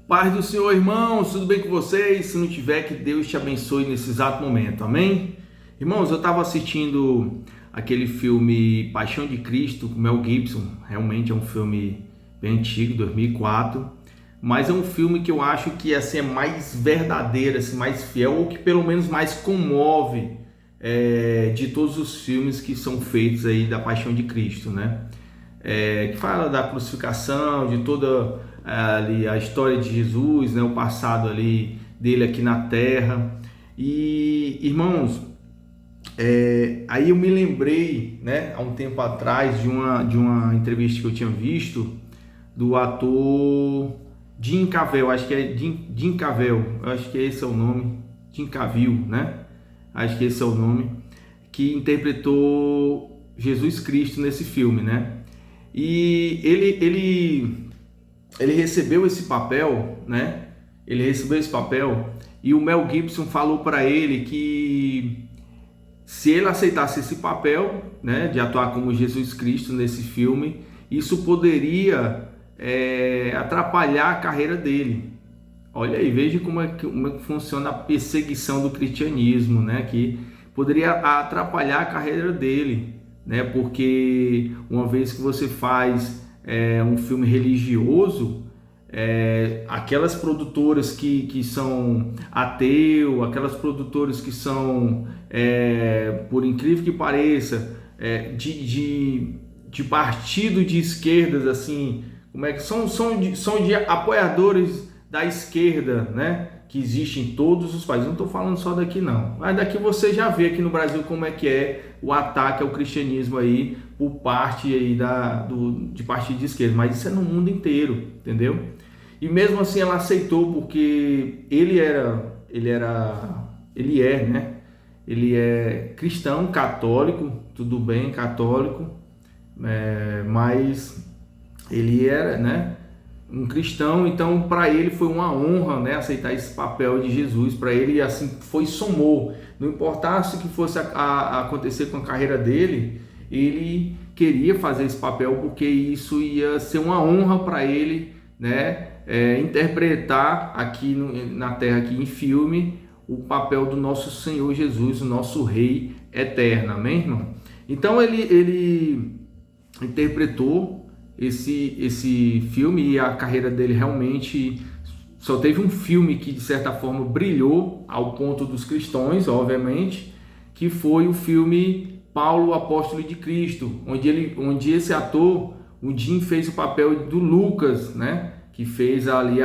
Paz do Senhor, irmãos, tudo bem com vocês? Se não tiver, que Deus te abençoe nesse exato momento, amém? Irmãos, eu estava assistindo aquele filme Paixão de Cristo com Mel Gibson. Realmente é um filme bem antigo, 2004, mas é um filme que eu acho que assim, é mais verdadeiro, assim, mais fiel, ou que pelo menos mais comove de todos os filmes que são feitos aí da Paixão de Cristo, né? Que fala da crucificação, de toda ali a história de Jesus, né, o passado ali dele aqui na Terra. E irmãos, aí eu me lembrei, né, há um tempo atrás de uma entrevista que eu tinha visto do ator Jim Caviezel, acho que é Jim Caviezel, acho que esse é o nome, Jim Caviezel, né? Acho que esse é o nome, que interpretou Jesus Cristo nesse filme, né? E ele recebeu esse papel, né? Ele recebeu esse papel e o Mel Gibson falou para ele que se ele aceitasse esse papel, né, de atuar como Jesus Cristo nesse filme, isso poderia atrapalhar a carreira dele. Olha aí, veja como é que funciona a perseguição do cristianismo, né? Que poderia atrapalhar a carreira dele, né? Porque uma vez que você faz um filme religioso, aquelas produtoras que são ateu, aquelas produtoras que são, por incrível que pareça, de partido de esquerdas, assim, como é que são de apoiadores da esquerda, né? Que existe em todos os países. Não estou falando só daqui não, mas daqui você já vê aqui no Brasil como é que é o ataque ao cristianismo aí por parte aí de partido de esquerda, mas isso é no mundo inteiro, entendeu? E mesmo assim ela aceitou porque ele é, né? Ele é cristão, católico, tudo bem, católico, mas ele era, né, um cristão, então para ele foi uma honra, né, aceitar esse papel de Jesus. Para ele assim somou, não importasse o que fosse acontecer com a carreira dele, ele queria fazer esse papel porque isso ia ser uma honra para ele, né, interpretar aqui na Terra, aqui em filme, o papel do nosso Senhor Jesus, o nosso Rei eterno, amém, irmão? Então ele interpretou esse filme e a carreira dele realmente só teve um filme que de certa forma brilhou ao ponto dos cristãos, obviamente, que foi o filme Paulo, o Apóstolo de Cristo, onde esse ator, o Jim, fez o papel do Lucas, né, que fez ali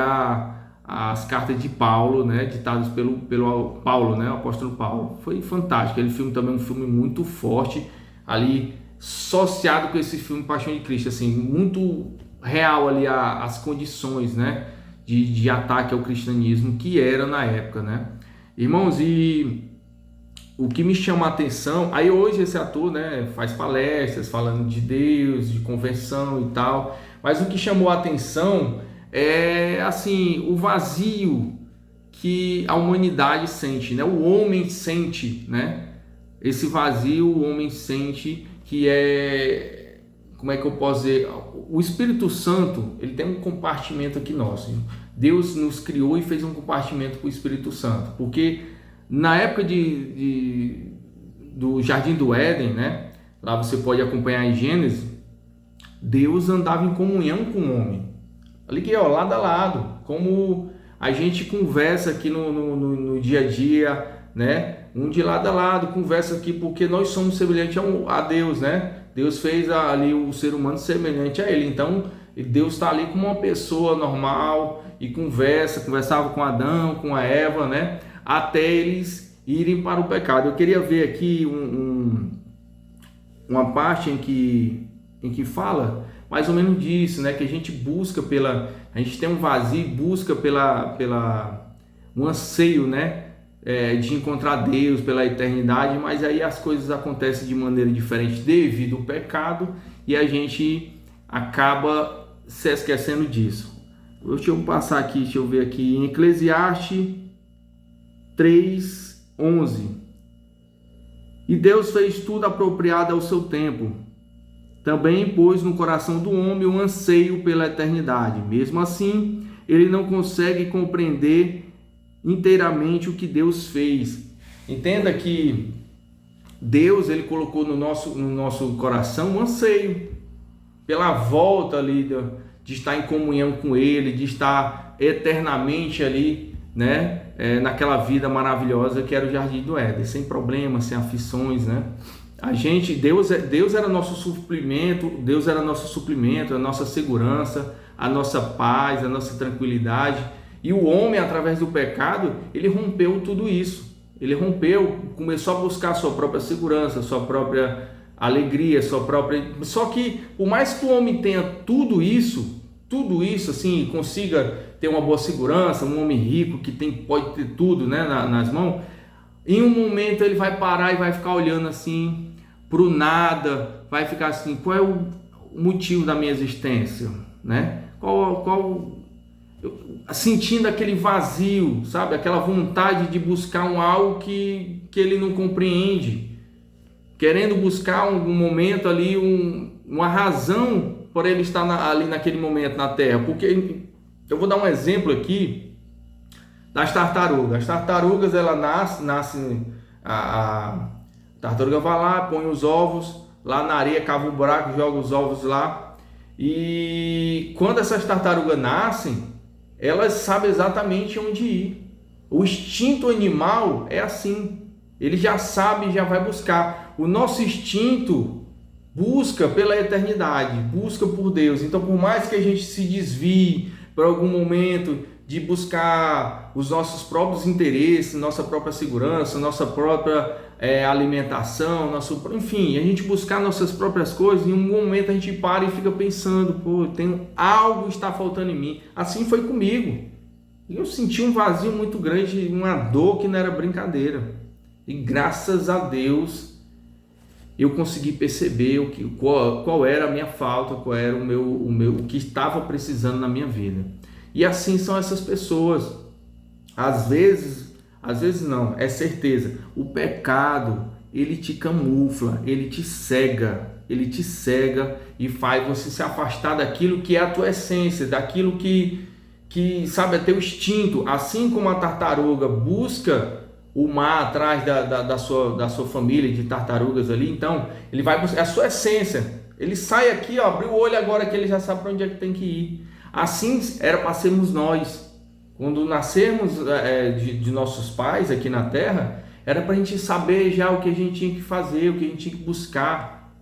as cartas de Paulo, né, ditadas pelo Paulo, né, o apóstolo Paulo. Foi fantástico. Aquele filme também é um filme muito forte ali, associado com esse filme Paixão de Cristo, assim, muito real ali as condições, né, de ataque ao cristianismo que era na época, né, irmãos. E o que me chama a atenção, aí hoje esse ator, né, faz palestras falando de Deus, de conversão e tal, mas o que chamou a atenção é assim, o vazio que a humanidade sente, né, o homem sente, né, esse vazio o homem sente, que como é que eu posso dizer, o Espírito Santo, ele tem um compartimento aqui nosso. Deus nos criou e fez um compartimento com o Espírito Santo, porque na época do Jardim do Éden, né, lá você pode acompanhar em Gênesis, Deus andava em comunhão com o homem, ali que, ó, lado a lado, como a gente conversa aqui no dia a dia, né? Um de lado a lado, conversa aqui, porque nós somos semelhantes a Deus, né? Deus fez ali o ser humano semelhante a Ele, então Deus está ali como uma pessoa normal e conversava com Adão, com a Eva, né? Até eles irem para o pecado. Eu queria ver aqui uma parte em que fala mais ou menos disso, né? Que a gente busca a gente tem um vazio, busca um anseio, né? De encontrar Deus pela eternidade, mas aí as coisas acontecem de maneira diferente devido ao pecado e a gente acaba se esquecendo disso. Deixa eu ver aqui em Eclesiastes 3:11. E Deus fez tudo apropriado ao seu tempo. Também pôs no coração do homem um anseio pela eternidade. Mesmo assim, ele não consegue compreender inteiramente o que Deus fez. Entenda que Deus, ele colocou no nosso coração um anseio pela volta ali de estar em comunhão com ele, de estar eternamente ali, né, naquela vida maravilhosa que era o Jardim do Éden, sem problemas, sem aflições, né? Deus era nosso suprimento, a nossa segurança, a nossa paz, a nossa tranquilidade. E o homem, através do pecado, ele rompeu tudo isso. Ele começou a buscar a sua própria segurança, a sua própria alegria, Só que, por mais que o homem tenha tudo isso assim, consiga ter uma boa segurança, um homem rico que pode ter tudo, né, nas mãos, em um momento ele vai parar e vai ficar olhando assim pro nada, vai ficar assim, qual é o motivo da minha existência, né? Sentindo aquele vazio, sabe? Aquela vontade de buscar algo que ele não compreende, querendo buscar um momento ali, uma razão por ele estar ali naquele momento na Terra. Porque eu vou dar um exemplo aqui das tartarugas. As tartarugas, ela nasce a tartaruga vai lá, põe os ovos lá na areia, cava um buraco, joga os ovos lá. E quando essas tartarugas nascem, elas sabem exatamente onde ir. O instinto animal é assim. Ele já sabe, já vai buscar. O nosso instinto busca pela eternidade, busca por Deus. Então, por mais que a gente se desvie por algum momento de buscar os nossos próprios interesses, nossa própria segurança, nossa própria alimentação, enfim, a gente buscar nossas próprias coisas, em um momento a gente para e fica pensando, algo está faltando em mim. Assim foi comigo. Eu senti um vazio muito grande, uma dor que não era brincadeira. E graças a Deus eu consegui perceber qual era a minha falta, qual era o que estava precisando na minha vida. E assim são essas pessoas. Às vezes não, é certeza. O pecado, ele te camufla, ele te cega e faz você se afastar daquilo que é a tua essência, daquilo que sabe, é teu instinto. Assim como a tartaruga busca o mar atrás da sua família de tartarugas ali, então ele vai buscar a sua essência. Ele sai aqui, abriu o olho agora que ele já sabe para onde é que tem que ir. Assim era para sermos nós. Quando nascermos de nossos pais aqui na terra, era para a gente saber já o que a gente tinha que fazer, o que a gente tinha que buscar,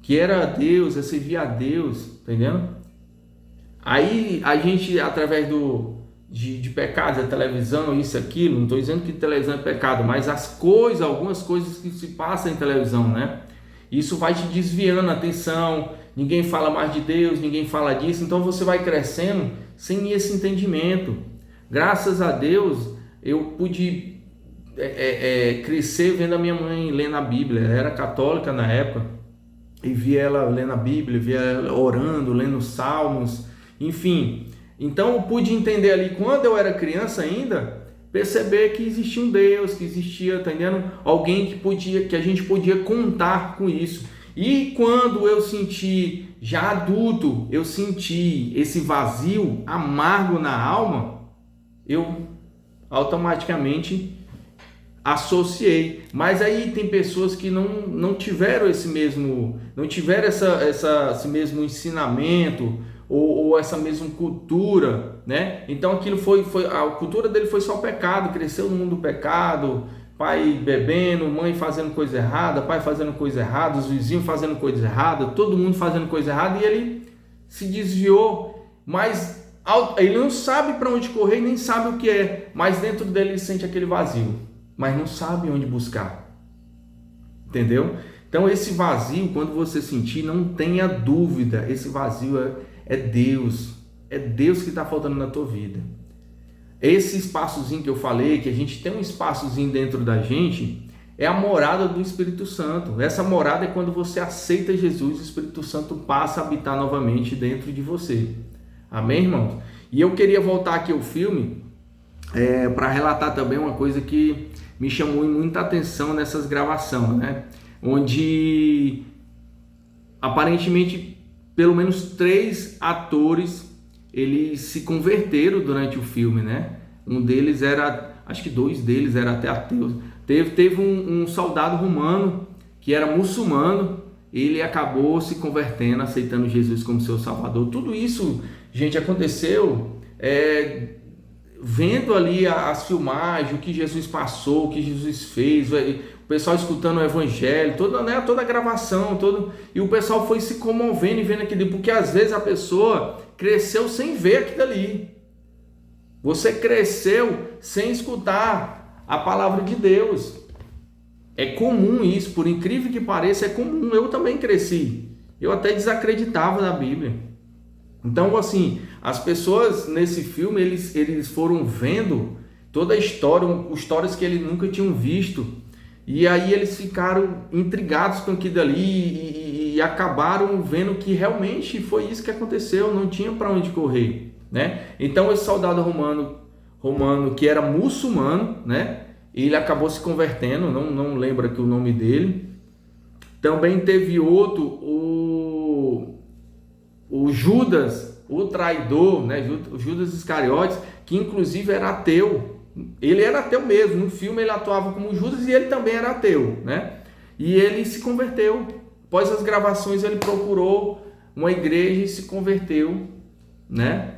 que era Deus, é servir a Deus, entendendo? Aí a gente, através de pecados, a televisão, isso, aquilo, não estou dizendo que televisão é pecado, mas algumas coisas que se passam em televisão, né? Isso vai te desviando a atenção, ninguém fala mais de Deus, ninguém fala disso, então você vai crescendo sem esse entendimento. Graças a Deus, eu pude crescer vendo a minha mãe lendo a Bíblia. Ela era católica na época, e via ela lendo a Bíblia, via ela orando, lendo salmos, enfim. Então eu pude entender ali, quando eu era criança ainda, perceber que existia um Deus, que existia, entendendo? Alguém que a gente podia contar com isso. E quando eu senti, já adulto, eu senti esse vazio amargo na alma, eu automaticamente associei. Mas aí tem pessoas que não tiveram esse mesmo ensinamento ou essa mesma cultura, né? Então aquilo foi a cultura dele foi só pecado, cresceu no mundo do pecado, pai bebendo, mãe fazendo coisa errada, pai fazendo coisa errada, os vizinhos fazendo coisa errada, todo mundo fazendo coisa errada, e ele se desviou, mas ele não sabe para onde correr, nem sabe o que é, mas dentro dele ele sente aquele vazio, mas não sabe onde buscar, entendeu? Então esse vazio, quando você sentir, não tenha dúvida, esse vazio é Deus que está faltando na tua vida. Esse espaçozinho que eu falei, que a gente tem um espaçozinho dentro da gente, é a morada do Espírito Santo. Essa morada é quando você aceita Jesus, o Espírito Santo passa a habitar novamente dentro de você. Amém, irmãos? E eu queria voltar aqui ao filme para relatar também uma coisa que me chamou muita atenção nessas gravações, né? Onde aparentemente pelo menos 3 atores eles se converteram durante o filme, né? Um deles era, acho que dois deles eram até ateus. Teve um soldado romano que era muçulmano, ele acabou se convertendo, aceitando Jesus como seu salvador. Tudo isso, gente, aconteceu vendo ali as filmagens, o que Jesus passou, o que Jesus fez, o pessoal escutando o evangelho, toda a gravação, e o pessoal foi se comovendo e vendo aquilo, porque às vezes a pessoa cresceu sem ver aquilo ali. Você cresceu sem escutar a palavra de Deus. É comum isso, por incrível que pareça, é comum. Eu também cresci. Eu até desacreditava da Bíblia. Então, assim, as pessoas nesse filme, eles foram vendo toda a história, histórias que eles nunca tinham visto. E aí eles ficaram intrigados com aquilo ali e acabaram vendo que realmente foi isso que aconteceu, não tinha para onde correr, né? Então esse soldado romano que era muçulmano, né? Ele acabou se convertendo, não lembro aqui o nome dele. Também teve outro, o Judas, o traidor, né? O Judas Iscariotes, que inclusive era ateu. Ele era ateu mesmo, no filme ele atuava como Judas e ele também era ateu, né? E ele se converteu. Após as gravações ele procurou uma igreja e se converteu, né?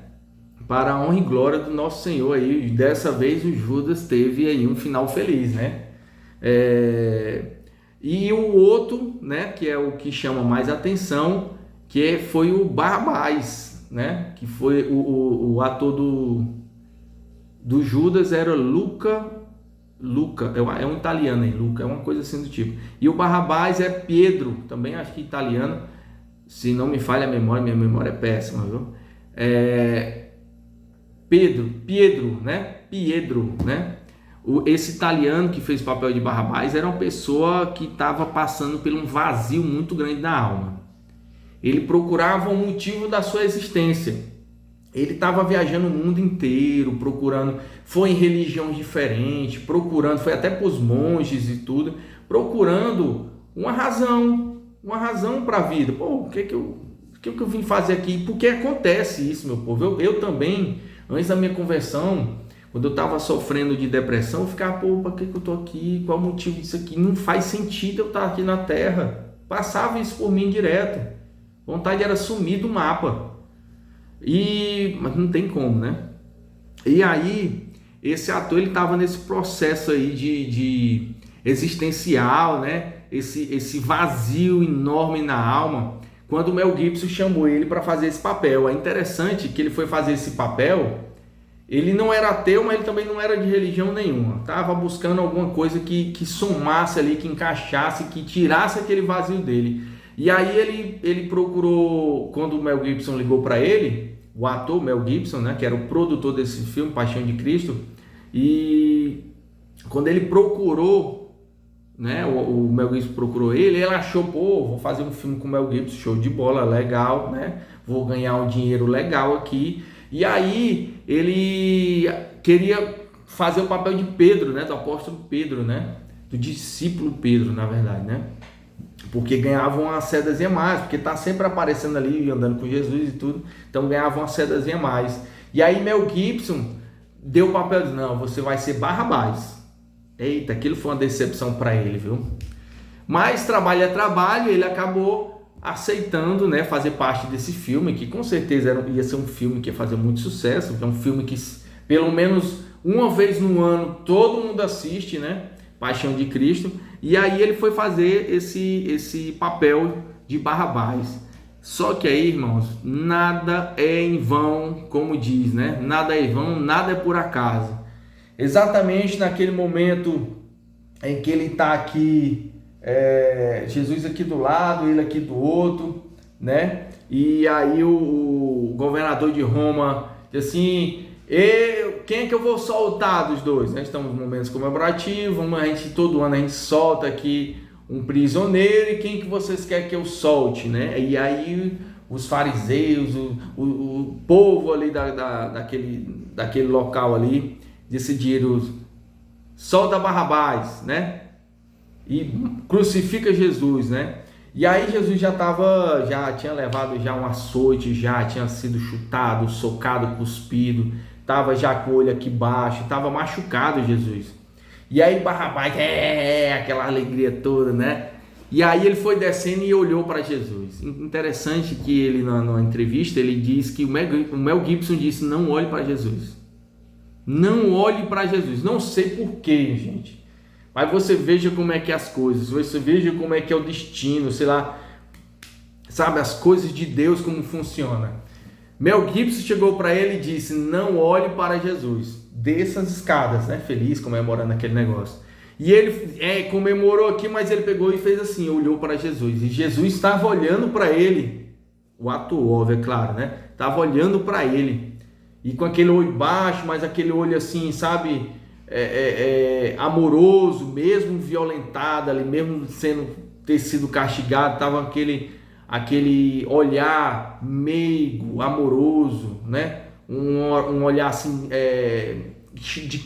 Para a honra e glória do nosso Senhor. Aí, dessa vez o Judas teve aí um final feliz, né? E o outro, né, que é o que chama mais atenção, foi o Barrabás, né? Que foi o ator do Judas era Luca, é um italiano aí, Luca, é uma coisa assim do tipo. E o Barrabás é Pedro, também acho que italiano, se não me falha a memória, minha memória é péssima, viu? Pietro, né? Esse italiano que fez o papel de Barrabás era uma pessoa que estava passando por um vazio muito grande na alma. Ele procurava o motivo da sua existência. Ele estava viajando o mundo inteiro, procurando, foi em religiões diferentes, foi até para os monges e tudo, procurando uma razão para a vida. Pô, o que eu vim fazer aqui? Por que acontece isso, meu povo? Eu também, antes da minha conversão, quando eu estava sofrendo de depressão, eu ficava, pô, para que eu estou aqui? Qual o motivo disso aqui? Não faz sentido eu estar aqui na Terra. Passava isso por mim direto. Vontade era sumir do mapa. Mas não tem como, né? E aí, esse ator, ele estava nesse processo aí de existencial, né? Esse vazio enorme na alma, quando o Mel Gibson chamou ele para fazer esse papel. É interessante que ele foi fazer esse papel, ele não era ateu, mas ele também não era de religião nenhuma. Estava buscando alguma coisa que somasse ali, que encaixasse, que tirasse aquele vazio dele. E aí ele procurou, quando o Mel Gibson ligou para ele, o ator Mel Gibson, né, que era o produtor desse filme, Paixão de Cristo, e quando ele procurou, né, o Mel Gibson procurou ele achou, pô, vou fazer um filme com o Mel Gibson, show de bola, legal, né, vou ganhar um dinheiro legal aqui. E aí ele queria fazer o papel de Pedro, né, do apóstolo Pedro, né, do discípulo Pedro, na verdade, né, porque ganhavam uma sedazinha mais, porque tá sempre aparecendo ali, andando com Jesus e tudo, então ganhavam uma sedazinha mais. E aí Mel Gibson deu o papel de, não, você vai ser Barrabás. Eita, aquilo foi uma decepção para ele, viu? Mas trabalho é trabalho, ele acabou aceitando, né, fazer parte desse filme, que com certeza ia ser um filme que ia fazer muito sucesso, que é um filme que pelo menos uma vez no ano todo mundo assiste, né, Paixão de Cristo. E aí ele foi fazer esse papel de Barrabás. Só que aí, irmãos, nada é em vão, como diz, né? Nada é em vão, nada é por acaso. Exatamente naquele momento em que ele está aqui, Jesus aqui do lado, ele aqui do outro, né? E aí o governador de Roma diz assim, quem é que eu vou soltar dos dois? Né? Estamos em momentos comemorativos, todo ano a gente solta aqui um prisioneiro, e quem que vocês querem que eu solte? Né? E aí os fariseus, o povo ali daquele local ali, decidiram, solta Barrabás, né? E crucifica Jesus, né? E aí Jesus já tinha levado já um açoite, já tinha sido chutado, socado, cuspido, estava já com o olho aqui baixo, estava machucado Jesus. E aí Barrabás, aquela alegria toda, né? E aí ele foi descendo e olhou para Jesus. Interessante que ele, na entrevista, ele diz que o Mel Gibson disse: não olhe para Jesus. Não olhe para Jesus. Não sei porquê, gente. Mas você veja como é que é as coisas. Você veja como é que é o destino, sei lá. Sabe, as coisas de Deus, como funciona. Mel Gibson chegou para ele e disse: não olhe para Jesus. Desça as escadas, né? Feliz, comemorando aquele negócio. E ele comemorou aqui, mas ele pegou e fez assim, olhou para Jesus. E Jesus estava olhando para ele. O ato óbvio, é claro, né? Estava olhando para ele. E com aquele olho baixo, mas aquele olho assim, sabe? Amoroso, mesmo violentado ali, mesmo ter sido castigado, estava aquele olhar meigo, amoroso, né? Um olhar assim, de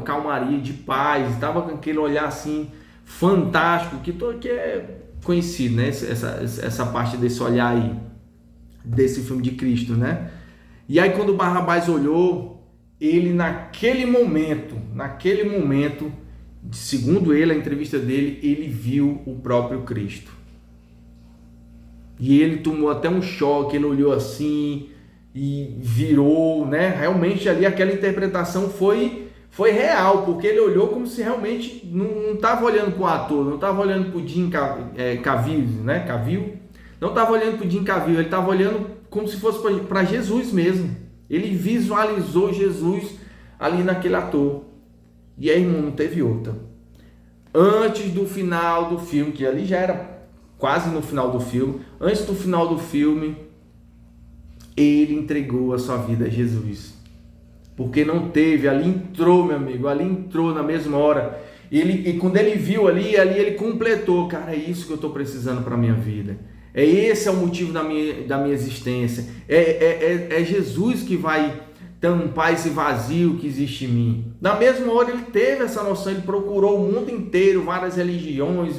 calmaria, de paz, estava com aquele olhar assim fantástico, que é conhecido, né? Essa parte desse olhar aí, desse filme de Cristo, né? E aí quando Barrabás olhou, ele naquele momento, segundo ele, a entrevista dele, ele viu o próprio Cristo. E ele tomou até um choque, ele olhou assim e virou, né? Realmente ali aquela interpretação foi real, porque ele olhou como se realmente não estava olhando para o ator, não estava olhando para o Jim Cavill, né? Cavill, não estava olhando para o Jim Cavill, ele estava olhando como se fosse para Jesus mesmo. Ele visualizou Jesus ali naquele ator. E aí, irmão, não teve outra. Antes do final do filme, que ali já era quase no final do filme, antes do final do filme, ele entregou a sua vida a Jesus. Porque não teve, ali entrou, meu amigo, ali entrou na mesma hora. E quando ele viu ali ele completou, cara, é isso que eu estou precisando para a minha vida. Esse é o motivo da minha existência. É Jesus que vai tampar esse vazio que existe em mim. Na mesma hora ele teve essa noção, ele procurou o mundo inteiro, várias religiões,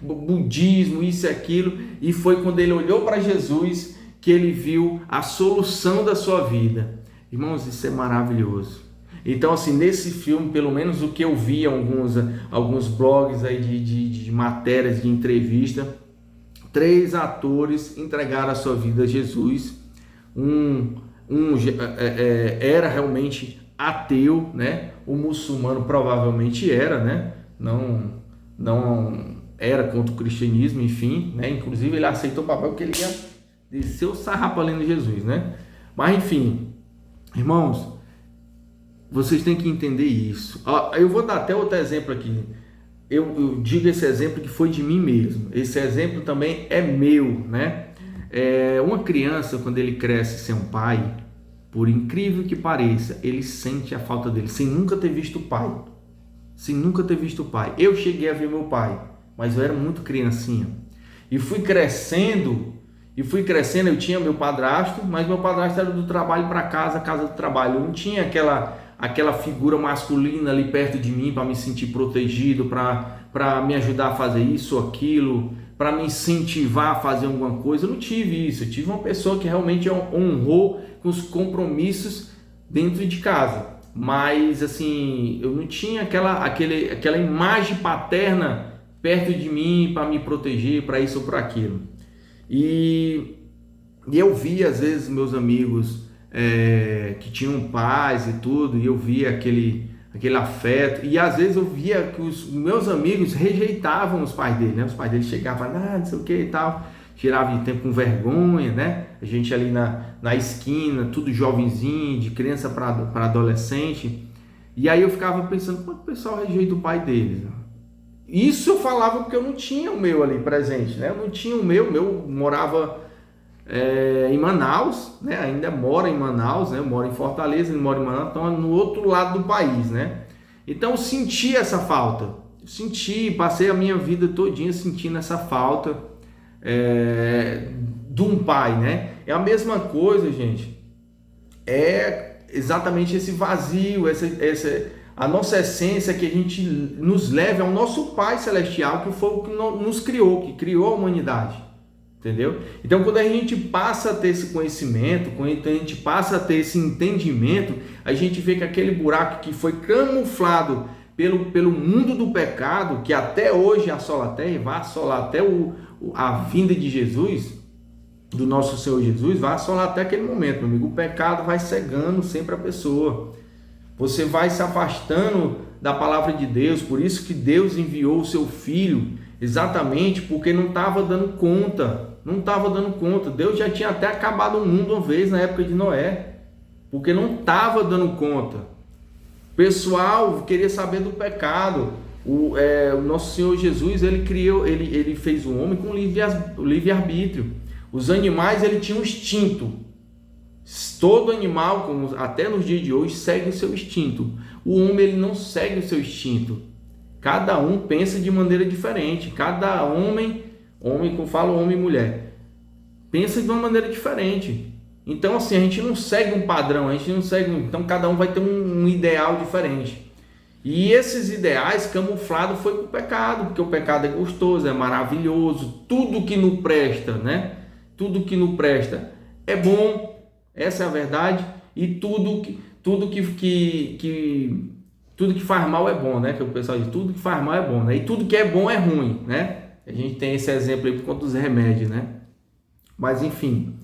budismo, isso e aquilo, e foi quando ele olhou para Jesus que ele viu a solução da sua vida. Irmãos, isso é maravilhoso. Então, assim, nesse filme, pelo menos o que eu vi, alguns blogs aí de matérias, de entrevista, 3 atores entregaram a sua vida a Jesus. Era realmente ateu, né? O muçulmano provavelmente era, né? Não era contra o cristianismo, enfim, né? Inclusive ele aceitou o papel que ele ia descer o sarrafo além de Jesus, né? Mas enfim, irmãos, vocês têm que entender isso. Eu vou dar até outro exemplo aqui. Eu digo esse exemplo que foi de mim mesmo. Esse exemplo também é meu, né? Uma criança, quando ele cresce sem um pai, por incrível que pareça, ele sente a falta dele, sem nunca ter visto o pai. Sem nunca ter visto o pai. Eu cheguei a ver meu pai, mas eu era muito criancinha. E fui crescendo, eu tinha meu padrasto, mas meu padrasto era do trabalho para casa, casa do trabalho. Eu não tinha aquela figura masculina ali perto de mim para me sentir protegido, para me ajudar a fazer isso ou aquilo, para me incentivar a fazer alguma coisa. Eu não tive isso. Eu tive uma pessoa que realmente honrou com os compromissos dentro de casa, mas assim, eu não tinha aquela imagem paterna perto de mim para me proteger, para isso ou para aquilo. E eu via às vezes meus amigos que tinham pais e tudo, e eu via aquele afeto, e às vezes eu via que os meus amigos rejeitavam os pais dele, né? Os pais dele chegavam, não sei o que e tal, tirava de tempo com vergonha, né? A gente ali na esquina, tudo jovenzinho, de criança para adolescente, e aí eu ficava pensando, como é que o pessoal rejeita o pai deles? Isso eu falava porque eu não tinha o meu ali presente, né? Eu não tinha o meu morava em Manaus, né? Ainda mora em Manaus, né? Eu moro em Fortaleza, ele mora em Manaus, então no outro lado do país, né? Então eu senti essa falta, passei a minha vida todinha sentindo essa falta de um pai, né? É a mesma coisa, gente, é exatamente esse vazio, a nossa essência é que a gente nos leve ao nosso Pai Celestial, que foi o que nos criou, que criou a humanidade. Entendeu? Então, quando a gente passa a ter esse conhecimento, quando a gente passa a ter esse entendimento, a gente vê que aquele buraco que foi camuflado pelo mundo do pecado, que até hoje assola a terra e vai assolar até a vinda de Jesus, do nosso Senhor Jesus, vai assolar até aquele momento, meu amigo. O pecado vai cegando sempre a pessoa. Você vai se afastando da palavra de Deus. Por isso que Deus enviou o seu Filho, exatamente porque não estava dando conta. Não estava dando conta. Deus já tinha até acabado o mundo uma vez na época de Noé, porque não estava dando conta. O pessoal queria saber do pecado. O nosso Senhor Jesus, ele fez o homem com livre-arbítrio. Os animais, ele tinha um instinto. Todo animal, até nos dias de hoje, segue o seu instinto. O homem, ele não segue o seu instinto. Cada um pensa de maneira diferente. Cada homem, que eu falo homem e mulher, pensa de uma maneira diferente. Então, assim, a gente não segue um padrão, então cada um vai ter um ideal diferente. E esses ideais camuflados foi com o pecado, porque o pecado é gostoso, é maravilhoso, tudo que não presta, né? Tudo que não presta é bom, essa é a verdade, e tudo que faz mal é bom, né? Que o pessoal diz, tudo que faz mal é bom, né? E tudo que é bom é ruim, né? A gente tem esse exemplo aí por conta dos remédios, né? Mas enfim,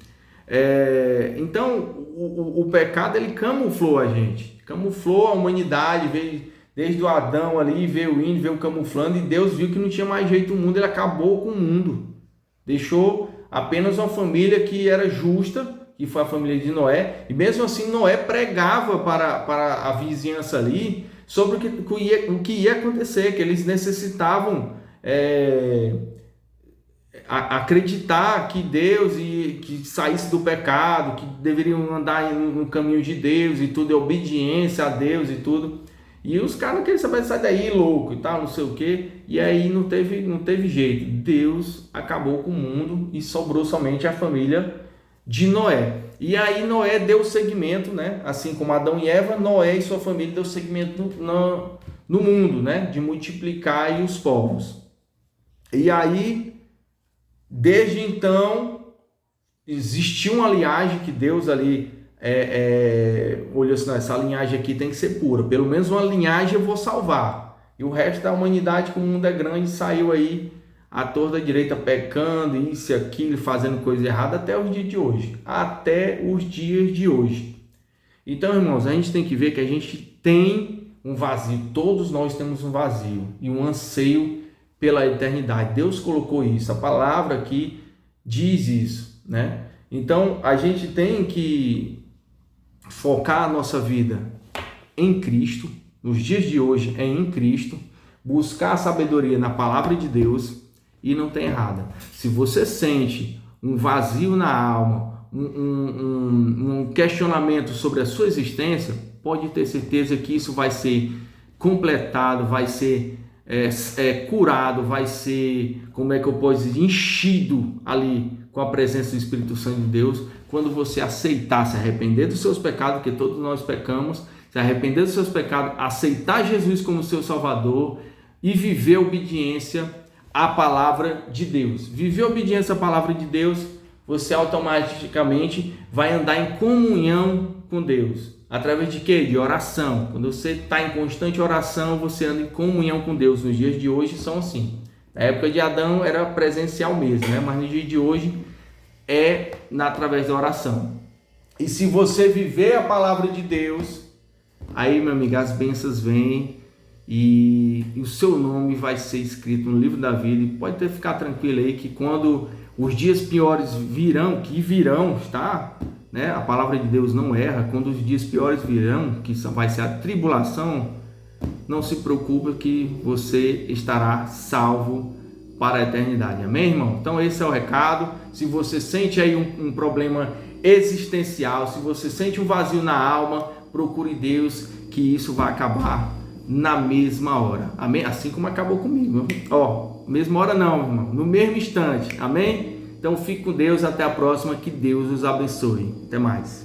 então o pecado, ele camuflou a gente, camuflou a humanidade, veio desde o Adão ali, veio o índio, veio camuflando, e Deus viu que não tinha mais jeito o mundo, ele acabou com o mundo, deixou apenas uma família que era justa, que foi a família de Noé, e mesmo assim Noé pregava para a vizinhança ali sobre o que ia acontecer, que eles necessitavam acreditar que Deus que saísse do pecado, que deveriam andar no caminho de Deus e tudo, obediência a Deus e tudo. E os caras não queriam saber, sai daí, louco e tal, não sei o que. E aí não teve jeito. Deus acabou com o mundo e sobrou somente a família de Noé. E aí Noé deu seguimento, né? Assim como Adão e Eva, Noé e sua família deu seguimento no mundo, né? De multiplicar aí os povos. E aí, desde então, existiu uma linhagem que Deus ali olha assim, essa linhagem aqui tem que ser pura, pelo menos uma linhagem eu vou salvar, e o resto da humanidade, como o mundo é grande, saiu aí à torta da direita pecando, isso e aquilo, fazendo coisa errada até os dias de hoje. Então, irmãos, a gente tem que ver que a gente tem um vazio, todos nós temos um vazio e um anseio pela eternidade. Deus colocou isso, a palavra aqui diz isso, né? Então a gente tem que focar a nossa vida em Cristo, nos dias de hoje é em Cristo, buscar a sabedoria na palavra de Deus, e não tem errado. Se você sente um vazio na alma, um questionamento sobre a sua existência, pode ter certeza que isso vai ser completado, vai ser curado, vai ser, como é que eu posso dizer, enchido ali com a presença do Espírito Santo de Deus, quando você aceitar, se arrepender dos seus pecados, porque todos nós pecamos, se arrepender dos seus pecados, aceitar Jesus como seu Salvador e viver a obediência à palavra de Deus. Viver a obediência à palavra de Deus, você automaticamente vai andar em comunhão com Deus. Através de quê? De oração. Quando você está em constante oração, você anda em comunhão com Deus. Nos dias de hoje são assim. Na época de Adão era presencial mesmo, né? Mas no dia de hoje é através da oração. E se você viver a palavra de Deus, aí, meu amigo, as bênçãos vêm e o seu nome vai ser escrito no livro da vida. E pode ficar tranquilo aí que quando os dias piores virão, tá? Né? A palavra de Deus não erra. Quando os dias piores virão, que vai ser a tribulação, não se preocupe que você estará salvo para a eternidade. Amém, irmão? Então esse é o recado. Se você sente aí um problema existencial, se você sente um vazio na alma, procure Deus, que isso vai acabar na mesma hora. Amém? Assim como acabou comigo. Mesma hora não, irmão. No mesmo instante. Amém? Então fique com Deus. Até a próxima. Que Deus os abençoe. Até mais.